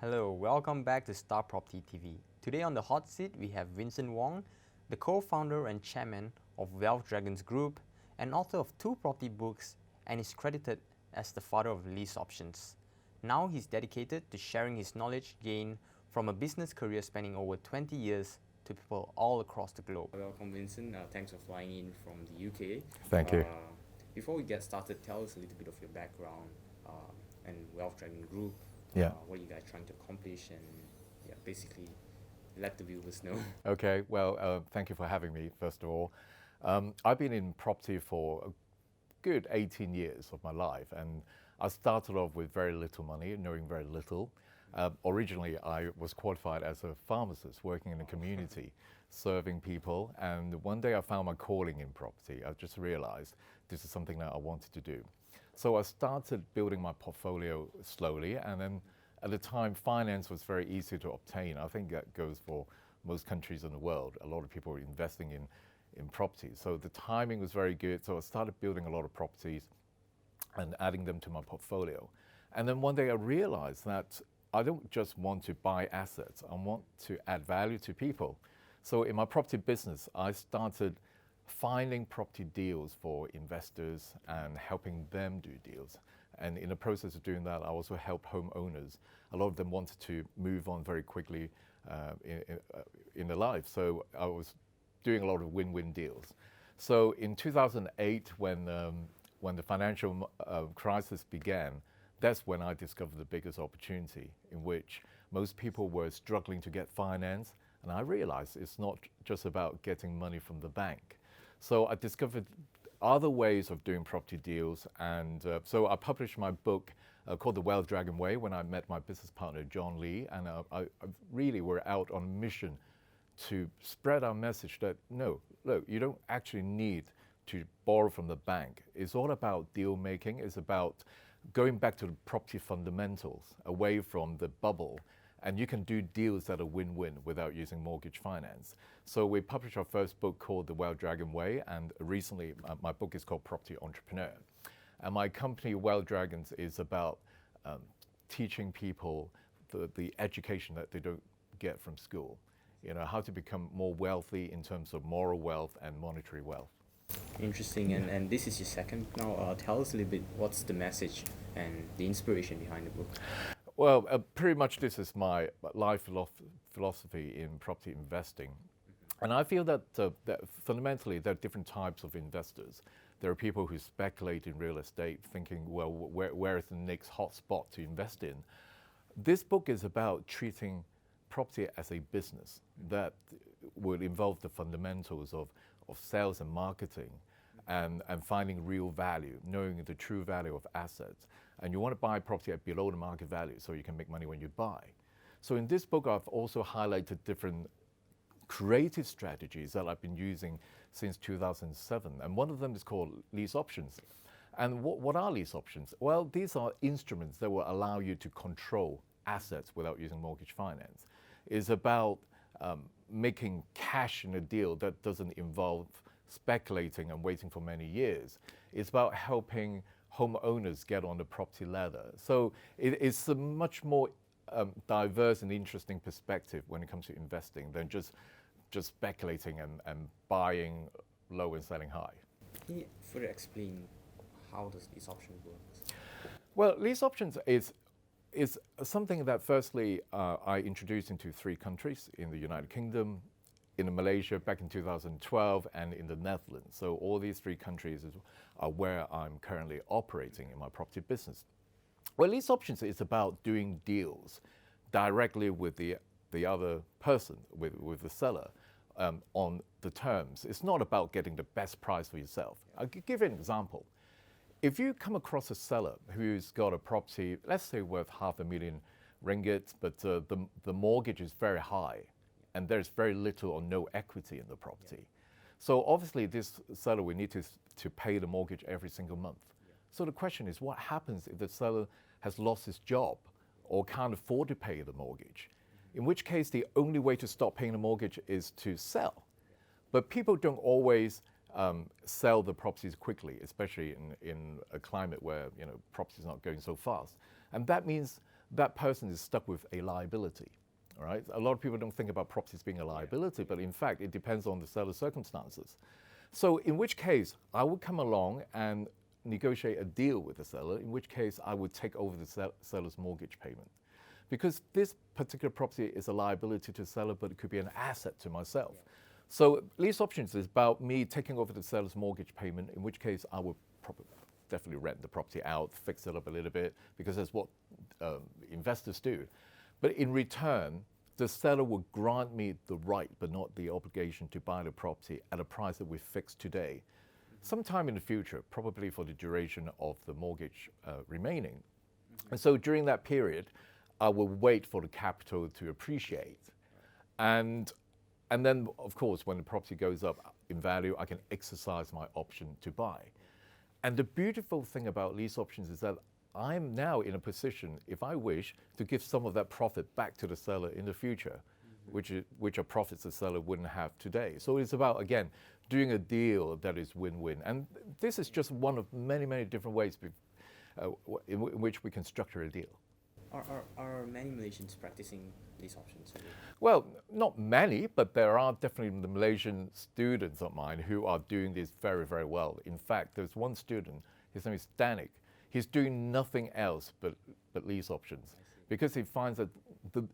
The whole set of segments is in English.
Hello, welcome back to Star Property TV. Today on the hot seat we have Vincent Wong, the co-founder and chairman of Wealth Dragons Group and author of 2 property books, and is credited as the father of Lease Options. Now he's dedicated to sharing his knowledge gained from a business career spanning over 20 years to people all across the globe. Welcome, Vincent. Thanks for flying in from the UK. Thank you. Before we get started, tell us a little bit of your background and Wealth Dragon Group. Yeah. What are you guys trying to accomplish, and basically let the viewers know. Okay, well, thank you for having me, first of all. I've been in property for a good 18 years of my life, and I started off with very little money, knowing very little. Originally, I was qualified as a pharmacist working in the community, serving people, and one day I found my calling in property. I just realized this is something that I wanted to do. So I started building my portfolio slowly, and then at the time, finance was very easy to obtain. I think that goes for most countries in the world. A lot of people were investing in properties. So the timing was very good. So I started building a lot of properties and adding them to my portfolio. And then one day I realized that I don't just want to buy assets, I want to add value to people. So in my property business, I started finding property deals for investors and helping them do deals. And in the process of doing that, I also helped homeowners. A lot of them wanted to move on very quickly in their life. So I was doing a lot of win-win deals. So in 2008, when the financial crisis began, that's when I discovered the biggest opportunity, in which most people were struggling to get finance. And I realized it's not just about getting money from the bank. So I discovered other ways of doing property deals, and so I published my book called The Wealth Dragon Way when I met my business partner John Lee, and I really were out on a mission to spread our message that no, look, you don't actually need to borrow from the bank. It's all about deal making. It's about going back to the property fundamentals, away from the bubble, and you can do deals that are win-win without using mortgage finance. So we published our first book called The Wealth Dragon Way, and recently my book is called Property Entrepreneur. And my company, Wealth Dragons, is about teaching people the education that they don't get from school. You know, how to become more wealthy in terms of moral wealth and monetary wealth. Interesting, and this is your second now. Tell us a little bit, what's the message and the inspiration behind the book? Well, pretty much this is my life philosophy in property investing. And I feel that fundamentally there are different types of investors. There are people who speculate in real estate thinking, well, where is the next hot spot to invest in? This book is about treating property as a business that would involve the fundamentals of sales and marketing and finding real value, knowing the true value of assets. And you want to buy property at below the market value so you can make money when you buy. So in this book, I've also highlighted different creative strategies that I've been using since 2007. And one of them is called Lease Options. And what are lease options? Well, these are instruments that will allow you to control assets without using mortgage finance. It's about making cash in a deal that doesn't involve speculating and waiting for many years. It's about helping homeowners get on the property ladder. So it's a much more diverse and interesting perspective when it comes to investing than just speculating and buying low and selling high. Can you further explain how does Lease Options work? Well, Lease Options is something that firstly I introduced into 3 countries, in the United Kingdom, in Malaysia back in 2012, and in the Netherlands. So all these 3 countries are where I'm currently operating in my property business. Well, Lease Options is about doing deals directly with the other person, with the seller, on the terms. It's not about getting the best price for yourself. I'll give you an example. If you come across a seller who's got a property, let's say worth $500,000 ringgit, but the mortgage is very high, and there's very little or no equity in the property. So obviously this seller will need to pay the mortgage every single month. So the question is, what happens if the seller has lost his job or can't afford to pay the mortgage? In which case, the only way to stop paying the mortgage is to sell. But people don't always sell the properties quickly, especially in a climate where property is not going so fast. And that means that person is stuck with a liability. All right? A lot of people don't think about properties being a liability, but in fact, it depends on the seller's circumstances. So in which case, I would come along and negotiate a deal with the seller, in which case I would take over the seller's mortgage payment. Because this particular property is a liability to the seller, but it could be an asset to myself. So lease options is about me taking over the seller's mortgage payment, in which case I would probably definitely rent the property out, fix it up a little bit, because that's what investors do. But in return, the seller will grant me the right, but not the obligation to buy the property at a price that we fixed today. Sometime in the future, probably for the duration of the mortgage remaining. And so during that period, I will wait for the capital to appreciate. And then, of course, when the property goes up in value, I can exercise my option to buy. And the beautiful thing about lease options is that I'm now in a position, if I wish, to give some of that profit back to the seller in the future, which are profits the seller wouldn't have today. So it's about, again, doing a deal that is win-win. And this is just one of many, many different ways in which we can structure a deal. Are many Malaysians practicing lease options? Well, not many, but there are definitely the Malaysian students of mine who are doing this very, very well. In fact, there's one student, his name is Danik. He's doing nothing else but lease options because he finds that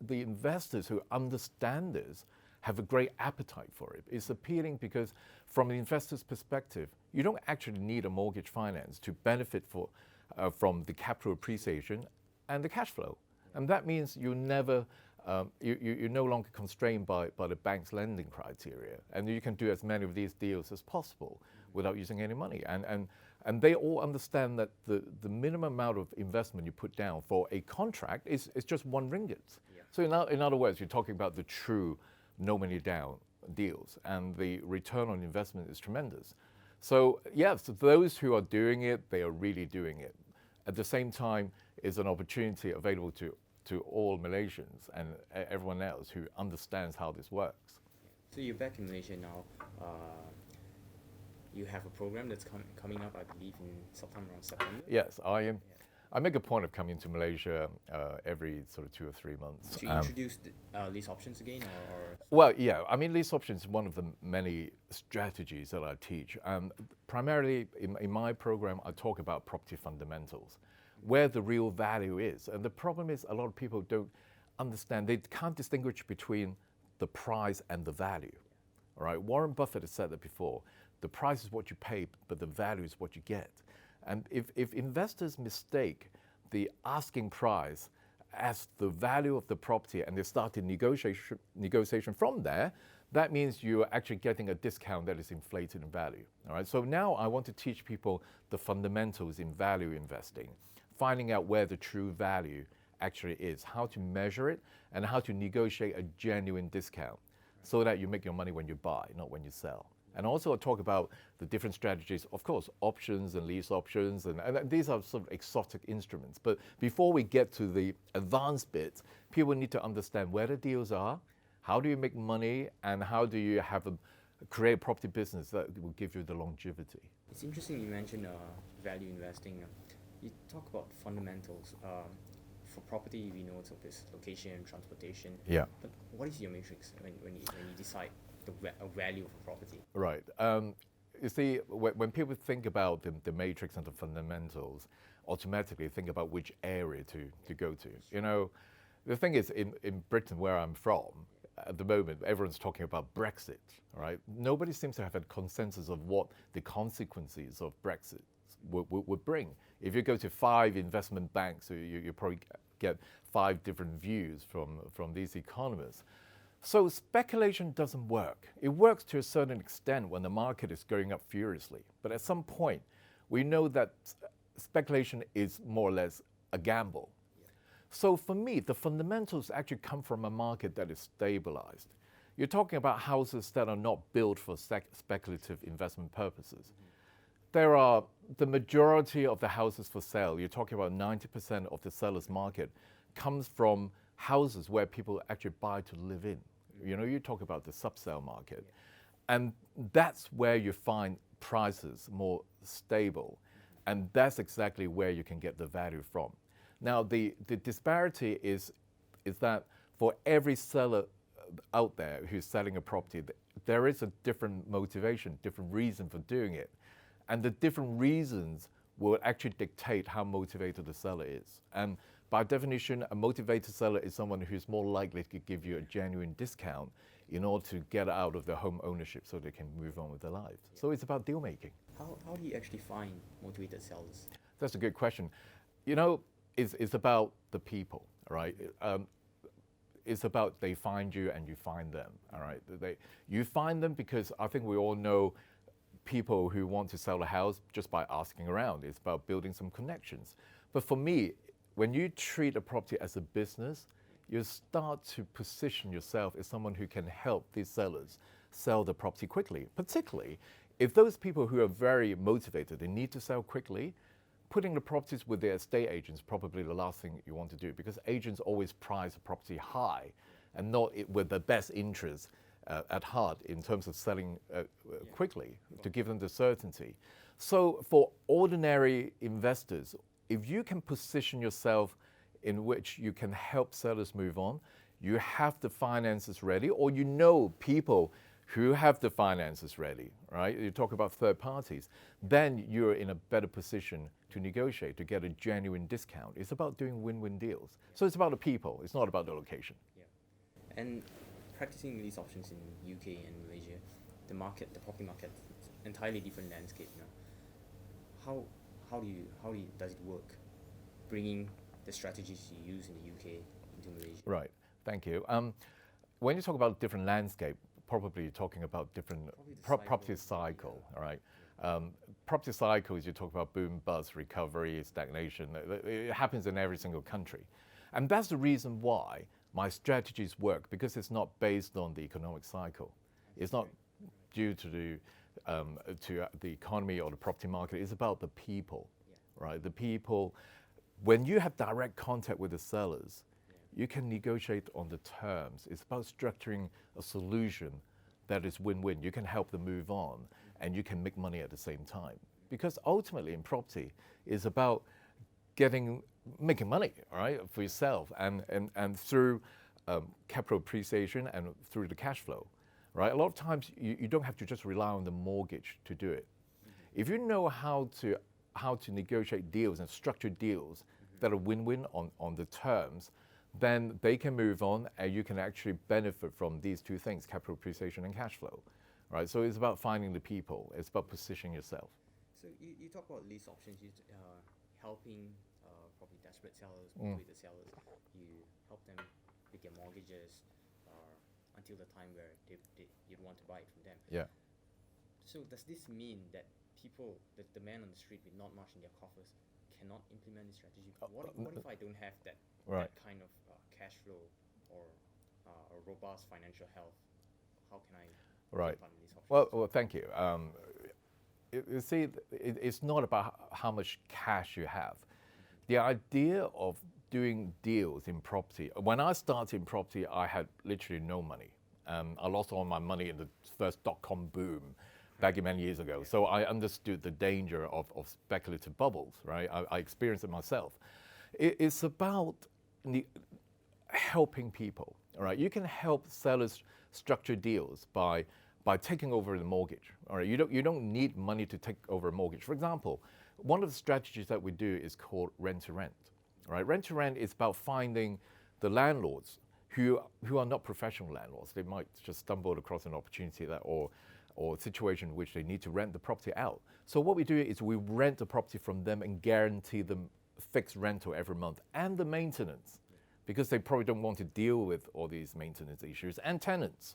the investors who understand this have a great appetite for it. It's appealing because from the investor's perspective, you don't actually need a mortgage finance to benefit from the capital appreciation and the cash flow. And that means you never, you're no longer constrained by the bank's lending criteria. And you can do as many of these deals as possible without using any money. And they all understand that the minimum amount of investment you put down for a contract is just 1 ringgit. Yeah. So in other words, you're talking about the true no money down deals, and the return on investment is tremendous. So yes, those who are doing it, they are really doing it. At the same time, is an opportunity available to all Malaysians and everyone else who understands how this works. So you're back in Malaysia now. You have a program that's coming up, I believe, in around September? Yes, I am. Yeah. I make a point of coming to Malaysia every sort of 2 or 3 months. To introduce lease options again? Or? Well, yeah. I mean, lease options is one of the many strategies that I teach. Primarily, in my program, I talk about property fundamentals, where the real value is. And the problem is a lot of people don't understand. They can't distinguish between the price and the value. All right? Warren Buffett has said that before. The price is what you pay, but the value is what you get. And if investors mistake the asking price as the value of the property and they start a negotiation from there, that means you're actually getting a discount that is inflated in value. All right? So now I want to teach people the fundamentals in value investing, finding out where the true value actually is, how to measure it, and how to negotiate a genuine discount so that you make your money when you buy, not when you sell. And also I'll talk about the different strategies, of course, options and lease options, and these are sort of exotic instruments. But before we get to the advanced bits, people need to understand where the deals are, how do you make money, and how do you create a property business that will give you the longevity. It's interesting you mentioned value investing. You talk about fundamentals. For property, we know it's this location, transportation. Yeah. But what is your matrix when you decide the value of a property? Right. You see, when people think about the matrix and the fundamentals, automatically think about which area to go to. You know, the thing is, in Britain, where I'm from, at the moment, everyone's talking about Brexit, right? Nobody seems to have a consensus of what the consequences of Brexit would bring. If you go to 5 investment banks, you probably get 5 different views from these economists. So speculation doesn't work. It works to a certain extent when the market is going up furiously. But at some point, we know that speculation is more or less a gamble. So for me, the fundamentals actually come from a market that is stabilized. You're talking about houses that are not built for speculative investment purposes. There are the majority of the houses for sale, you're talking about 90% of the seller's market, comes from houses where people actually buy to live in. You know, you talk about the sub-sale market. And that's where you find prices more stable. And that's exactly where you can get the value from. Now, the disparity is that for every seller out there who's selling a property, there is a different motivation, different reason for doing it. And the different reasons will actually dictate how motivated the seller is. And by definition, a motivated seller is someone who's more likely to give you a genuine discount in order to get out of their home ownership so they can move on with their lives. Yeah. So it's about deal making. How do you actually find motivated sellers? That's a good question. You know, it's about the people, right? It's about they find you and you find them, all right? You find them because I think we all know people who want to sell a house just by asking around. It's about building some connections. But for me, when you treat a property as a business, you start to position yourself as someone who can help these sellers sell the property quickly. Particularly if those people who are very motivated, they need to sell quickly, putting the properties with their estate agents is probably the last thing you want to do, because agents always price a property high and not with the best interest at heart in terms of selling quickly to give them the certainty. So for ordinary investors, if you can position yourself in which you can help sellers move on, you have the finances ready, or you know people who have the finances ready, right? You talk about third parties, then you're in a better position to negotiate, to get a genuine discount. It's about doing win-win deals. So it's about the people, it's not about the location. Yeah. And practicing lease options in UK and Malaysia, the property market, entirely different landscape now. How does it work, bringing the strategies you use in the UK into Malaysia? Right, thank you. When you talk about different landscape, probably you're talking about different property cycle, all right? Property cycles, you talk about boom, bust, recovery, stagnation. It happens in every single country. And that's the reason why my strategies work, because it's not based on the economic cycle. It's not due to the economy or the property market. It's about the people, right? The people, when you have direct contact with the sellers, you can negotiate on the terms. It's about structuring a solution that is win-win. You can help them move on and you can make money at the same time. Because ultimately in property, it's about making money, right, for yourself and through capital appreciation and through the cash flow, right? A lot of times you don't have to just rely on the mortgage to do it. If you know how to negotiate deals and structure deals that are win-win on the terms, then they can move on and you can actually benefit from these two things, capital appreciation and cash flow, right? So it's about finding the people, it's about positioning yourself. So you talk about lease options, helping probably desperate sellers, motivated sellers, you help them with their mortgages until the time where you'd want to buy it from them. Yeah. So does this mean that people, the man on the street with not much in their coffers, cannot implement this strategy? What if I don't have that kind of cash flow or a robust financial health? How can I take part in these options? Well, thank you. You see, it's not about how much cash you have. The idea of doing deals in property, when I started in property, I had literally no money. I lost all my money in the first dot-com boom back many years ago. Yeah. So I understood the danger of speculative bubbles, right? I experienced it myself. It's about helping people, all right? You can help sellers structure deals by taking over the mortgage, all right? You don't need money to take over a mortgage. For example, one of the strategies that we do is called rent-to-rent, right? Rent-to-rent is about finding the landlords who are not professional landlords. They might just stumble across an opportunity or a situation in which they need to rent the property out. So what we do is we rent the property from them and guarantee them fixed rental every month and the maintenance, because they probably don't want to deal with all these maintenance issues and tenants.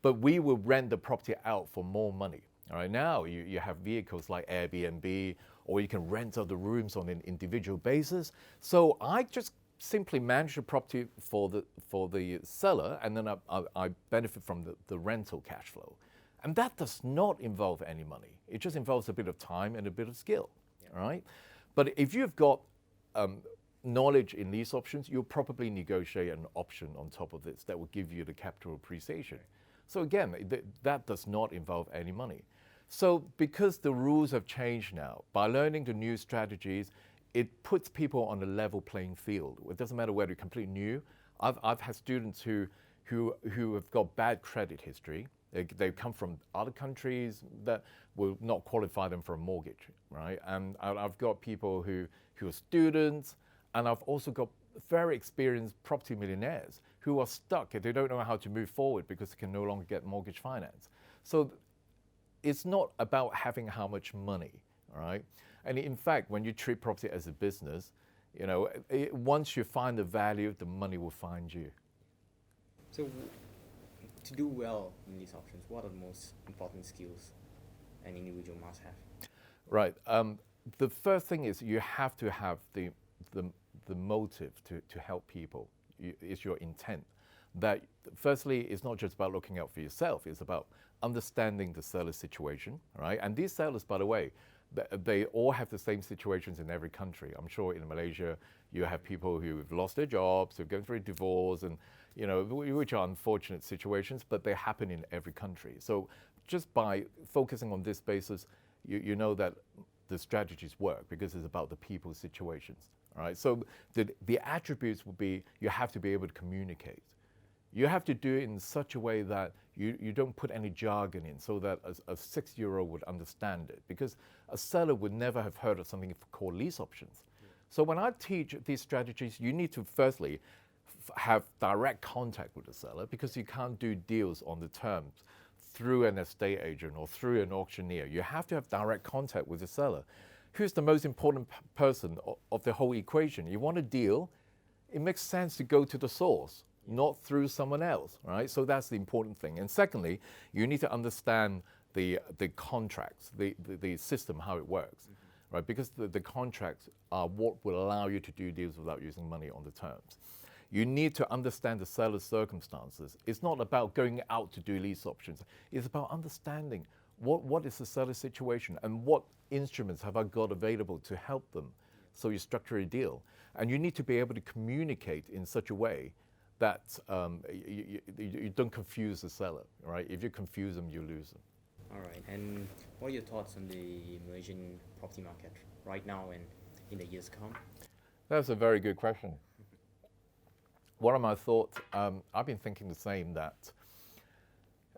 But we will rent the property out for more money. All right, now you have vehicles like Airbnb, or you can rent out the rooms on an individual basis. So I just simply manage the property for the seller, and then I benefit from the rental cash flow. And that does not involve any money. It just involves a bit of time and a bit of skill, all right? But if you've got knowledge in lease options, you'll probably negotiate an option on top of this that will give you the capital appreciation. So again, that does not involve any money. So because the rules have changed now, by learning the new strategies, it puts people on a level playing field. It doesn't matter whether you're completely new. I've had students who have got bad credit history. They come from other countries that will not qualify them for a mortgage, right? And I've got people who are students, and I've also got very experienced property millionaires who are stuck and they don't know how to move forward because they can no longer get mortgage finance. So it's not about having how much money, all right? And in fact, when you treat property as a business, you know, once you find the value, the money will find you. So to do well in these options, what are the most important skills an individual must have? Right. The first thing is you have to have the motive to help people. It's your intent. That firstly, it's not just about looking out for yourself. It's about understanding the seller's situation, right? And these sellers, by the way, they all have the same situations in every country. I'm sure in Malaysia, you have people who've lost their jobs, who're going through a divorce, and you know, which are unfortunate situations, but they happen in every country. So just by focusing on this basis, you know that the strategies work because it's about the people's situations, right? So the attributes would be, you have to be able to communicate. You have to do it in such a way that you don't put any jargon in so that a 6-year-old would understand it, because a seller would never have heard of something called lease options. Yeah. So when I teach these strategies, you need to firstly have direct contact with the seller, because you can't do deals on the terms through an estate agent or through an auctioneer. You have to have direct contact with the seller. Who's the most important person of the whole equation? You want a deal, it makes sense to go to the source, not through someone else, right? So that's the important thing. And secondly, you need to understand the contracts, the system, how it works, right? Because the contracts are what will allow you to do deals without using money on the terms. You need to understand the seller's circumstances. It's not about going out to do lease options. It's about understanding what is the seller's situation and what instruments have I got available to help them. So you structure a deal. And you need to be able to communicate in such a way that you don't confuse the seller, right? If you confuse them, you lose them. All right. And what are your thoughts on the Malaysian property market right now and in the years to come? That's a very good question. What are my thoughts? I've been thinking the same, that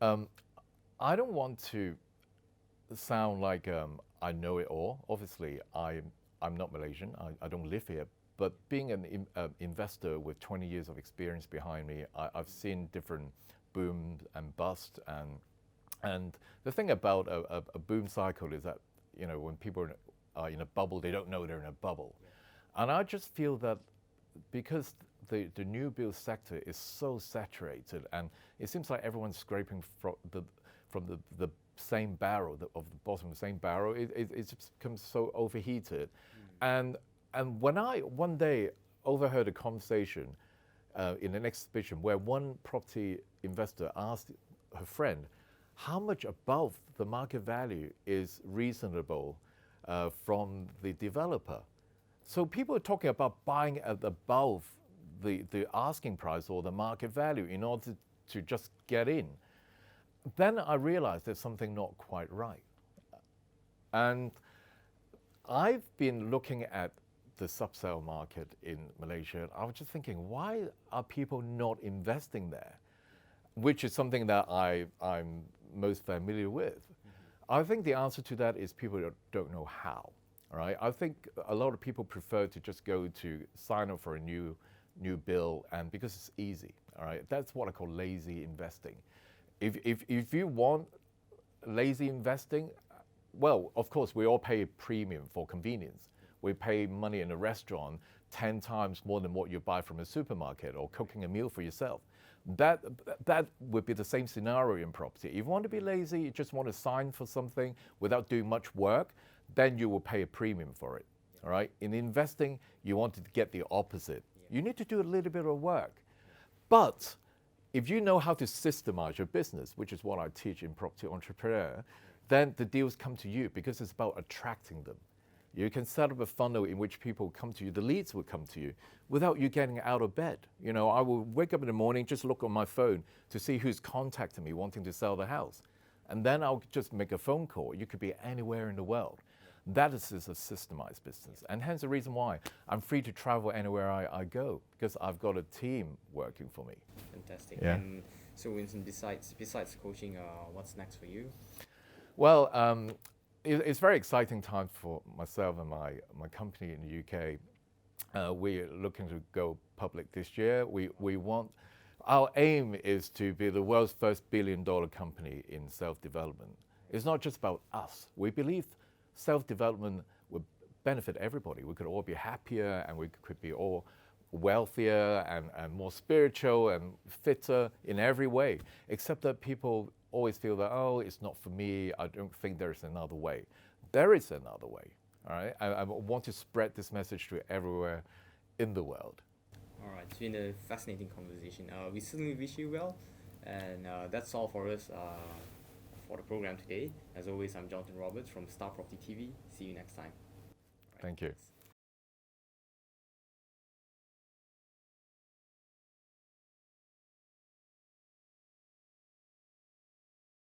I don't want to sound like I know it all. Obviously, I'm not Malaysian. I don't live here. But being an investor with 20 years of experience behind me, I've seen different boom and bust. And the thing about a boom cycle is that, you know, when people are in a bubble, they don't know they're in a bubble. Yeah. And I just feel that because the new build sector is so saturated, and it seems like everyone's scraping from the same barrel, of the bottom of the same barrel, it just becomes so overheated. And when I one day overheard a conversation in an exhibition where one property investor asked her friend, how much above the market value is reasonable from the developer? So people are talking about buying at above the asking price or the market value in order to just get in. Then I realized there's something not quite right. And I've been looking at the subsale market in Malaysia. I was just thinking, why are people not investing there? Which is something that I'm most familiar with. I think the answer to that is people don't know how. All right? I think a lot of people prefer to just go to sign up for a new bill, and because it's easy. All right? That's what I call lazy investing. If you want lazy investing, well, of course, we all pay a premium for convenience. We pay money in a restaurant 10 times more than what you buy from a supermarket or cooking a meal for yourself. That would be the same scenario in property. If you want to be lazy, you just want to sign for something without doing much work, then you will pay a premium for it. All right? In investing, you want to get the opposite. You need to do a little bit of work. But if you know how to systemize your business, which is what I teach in Property Entrepreneur, then the deals come to you because it's about attracting them. You can set up a funnel in which people come to you, the leads will come to you without you getting out of bed. You know, I will wake up in the morning, just look on my phone to see who's contacting me wanting to sell the house. And then I'll just make a phone call. You could be anywhere in the world. That is a systemized business, and hence the reason why I'm free to travel anywhere I go, because I've got a team working for me. Fantastic. Yeah. And so, Vincent, besides coaching, what's next for you? Well, it's very exciting time for myself and my company in the UK. We're looking to go public this year. We want, our aim is to be the world's first billion-dollar company in self-development. It's not just about us. We believe self-development would benefit everybody. We could all be happier, and we could be all wealthier and more spiritual and fitter in every way, except that people always feel that, oh, it's not for me, I don't think there's another way. There is another way, all right? I want to spread this message to everywhere in the world. All right, it's been a fascinating conversation. We certainly wish you well, and that's all for us for the program today. As always, I'm Jonathan Roberts from Star Property TV. See you next time. Thank you. Thanks.